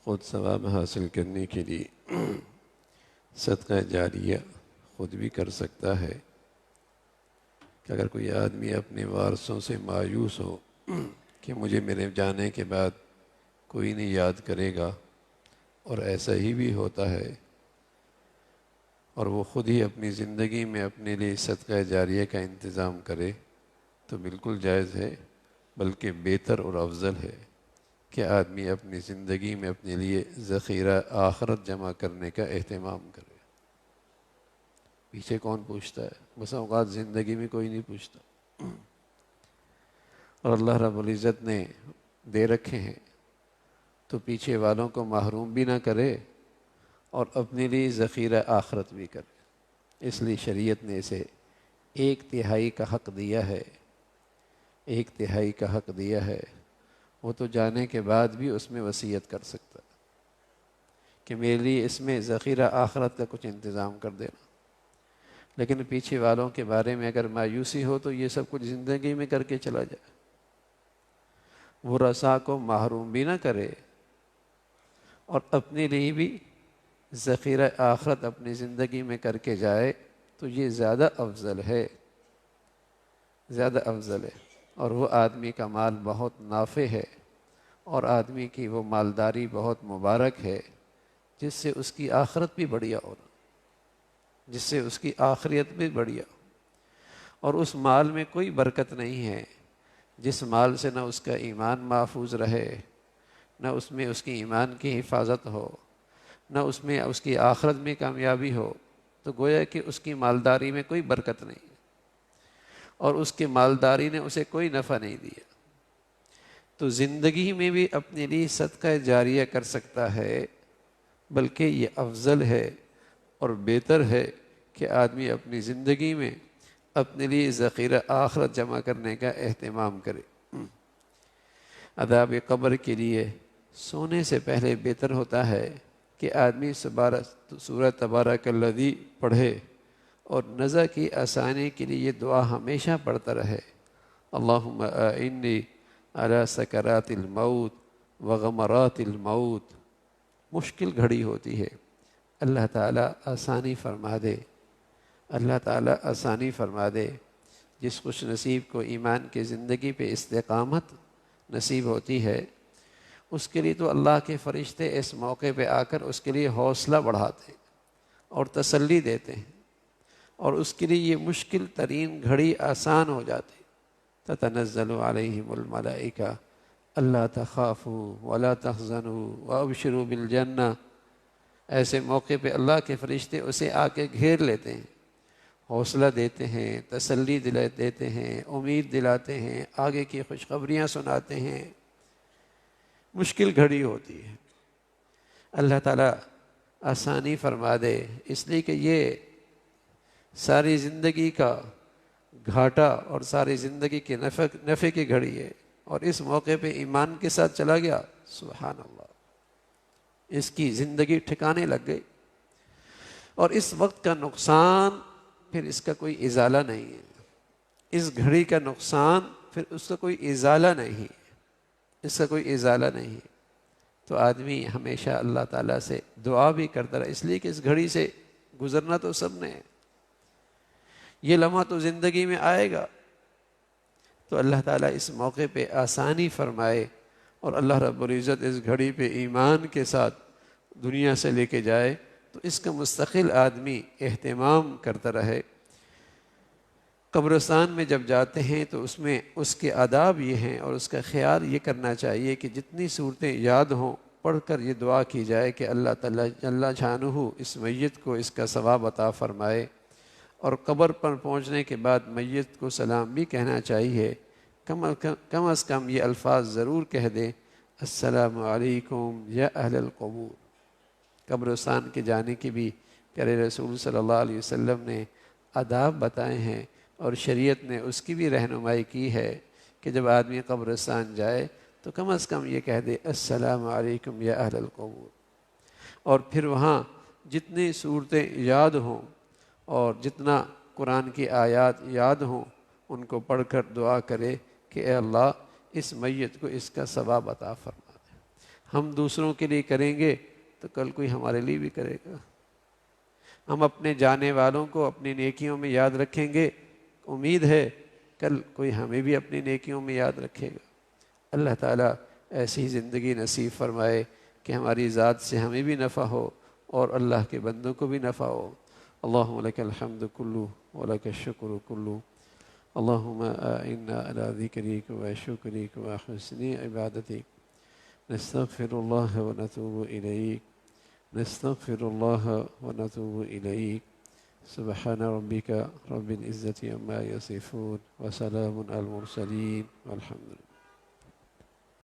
خود ثواب حاصل کرنے کے لیے صدقہ جاریہ خود بھی کر سکتا ہے کہ اگر کوئی آدمی اپنے وارثوں سے مایوس ہو کہ مجھے میرے جانے کے بعد کوئی نہیں یاد کرے گا، اور ایسا ہی بھی ہوتا ہے، اور وہ خود ہی اپنی زندگی میں اپنے لیے صدقہ جاریہ کا انتظام کرے، تو بالکل جائز ہے، بلکہ بہتر اور افضل ہے کہ آدمی اپنی زندگی میں اپنے لیے ذخیرہ آخرت جمع کرنے کا اہتمام کرے۔ پیچھے کون پوچھتا ہے؟ بس اوقات زندگی میں کوئی نہیں پوچھتا، اور اللہ رب العزت نے دے رکھے ہیں تو پیچھے والوں کو محروم بھی نہ کرے اور اپنے لیے ذخیرہ آخرت بھی کرے۔ اس لیے شریعت نے اسے 1/3 کا حق دیا ہے، 1/3 کا حق دیا ہے۔ وہ تو جانے کے بعد بھی اس میں وصیت کر سکتا ہے کہ میرے لیے اس میں ذخیرہ آخرت کا کچھ انتظام کر دینا، لیکن پیچھے والوں کے بارے میں اگر مایوسی ہو تو یہ سب کچھ زندگی میں کر کے چلا جائے، وہ رسا کو محروم بھی نہ کرے اور اپنے لیے بھی ذخیرہ آخرت اپنی زندگی میں کر کے جائے، تو یہ زیادہ افضل ہے، زیادہ افضل ہے۔ اور وہ آدمی کا مال بہت نافع ہے، اور آدمی کی وہ مالداری بہت مبارک ہے، جس سے اس کی آخرت بھی بڑھیا ہونا، جس سے اس کی آخرت بھی بڑھیا ہو۔ اور اس مال میں کوئی برکت نہیں ہے جس مال سے نہ اس کا ایمان محفوظ رہے، نہ اس میں اس کی ایمان کی حفاظت ہو، نہ اس میں اس کی آخرت میں کامیابی ہو، تو گویا کہ اس کی مالداری میں کوئی برکت نہیں، اور اس کی مالداری نے اسے کوئی نفع نہیں دیا۔ تو زندگی میں بھی اپنے لیے صدقہ جاریہ کر سکتا ہے، بلکہ یہ افضل ہے اور بہتر ہے کہ آدمی اپنی زندگی میں اپنے لیے ذخیرہ آخرت جمع کرنے کا اہتمام کرے۔ عذاب قبر کے لیے سونے سے پہلے بہتر ہوتا ہے کہ آدمی سورہ تبارک الذی پڑھے، اور نزع کی آسانی کے لیے یہ دعا ہمیشہ پڑھتا رہے، اللہم اعنی علی سکرات الموت وغمرات الموت۔ مشکل گھڑی ہوتی ہے، اللہ تعالیٰ آسانی فرما دے، اللہ تعالیٰ آسانی فرما دے۔ جس خوش نصیب کو ایمان کی زندگی پہ استقامت نصیب ہوتی ہے، اس کے لیے تو اللہ کے فرشتے اس موقع پہ آ کر اس کے لیے حوصلہ بڑھاتے ہیں اور تسلی دیتے ہیں، اور اس کے لیے یہ مشکل ترین گھڑی آسان ہو جاتی۔ تتنزل علیہم الملائکہ اللہ تخافوا ولا تحزنوا وابشروا بالجنہ۔ ایسے موقع پہ اللہ کے فرشتے اسے آ کے گھیر لیتے ہیں، حوصلہ دیتے ہیں، تسلی دیتے ہیں، امید دلاتے ہیں، آگے کی خوشخبریاں سناتے ہیں۔ مشکل گھڑی ہوتی ہے، اللہ تعالیٰ آسانی فرما دے، اس لیے کہ یہ ساری زندگی کا گھاٹا اور ساری زندگی کے نفع کی گھڑی ہے، اور اس موقع پہ ایمان کے ساتھ چلا گیا، سبحان اللہ، اس کی زندگی ٹھکانے لگ گئی، اور اس وقت کا نقصان پھر اس کا کوئی ازالہ نہیں ہے، اس گھڑی کا نقصان پھر اس کا کوئی ازالہ نہیں، اس کا کوئی ازالہ نہیں۔ تو آدمی ہمیشہ اللہ تعالیٰ سے دعا بھی کرتا رہا، اس لیے کہ اس گھڑی سے گزرنا تو سب نے ہے، یہ لمحہ تو زندگی میں آئے گا، تو اللہ تعالیٰ اس موقع پہ آسانی فرمائے، اور اللہ رب العزت اس گھڑی پہ ایمان کے ساتھ دنیا سے لے کے جائے، تو اس کا مستقل آدمی اہتمام کرتا رہے۔ قبرستان میں جب جاتے ہیں تو اس میں اس کے آداب یہ ہیں، اور اس کا خیال یہ کرنا چاہیے کہ جتنی صورتیں یاد ہوں پڑھ کر یہ دعا کی جائے کہ اللہ تعالیٰ جل شانہ اس میت کو اس کا ثواب عطا فرمائے، اور قبر پر پہنچنے کے بعد میت کو سلام بھی کہنا چاہیے، کم از کم یہ الفاظ ضرور کہہ دیں، السلام علیکم یا اہل القبور۔ قبرستان کے جانے کی بھی پیارے رسول صلی اللہ علیہ وسلم نے آداب بتائے ہیں، اور شریعت نے اس کی بھی رہنمائی کی ہے کہ جب آدمی قبرستان جائے تو کم از کم یہ کہہ دے السلام علیکم یا اہل القبور، اور پھر وہاں جتنی صورتیں یاد ہوں اور جتنا قرآن کی آیات یاد ہوں ان کو پڑھ کر دعا کرے کہ اے اللہ اس میت کو اس کا ثواب عطا فرما دے۔ ہم دوسروں کے لیے کریں گے تو کل کوئی ہمارے لیے بھی کرے گا۔ ہم اپنے جانے والوں کو اپنی نیکیوں میں یاد رکھیں گے، امید ہے کل کوئی ہمیں بھی اپنی نیکیوں میں یاد رکھے گا۔ اللہ تعالیٰ ایسی زندگی نصیب فرمائے کہ ہماری ذات سے ہمیں بھی نفع ہو اور اللہ کے بندوں کو بھی نفع ہو۔ اللہم لک الحمد کلو ولک الشکر کلو، اللہم اعنا علی ذکرک و شکرک و حسن عبادتک، نستغفر اللہ و نتوب الیک، نستغفر اللہ و نتوب الیک۔ سبحان ربک رب العزة عما یصفون وسلام علی المرسلین والحمد للہ۔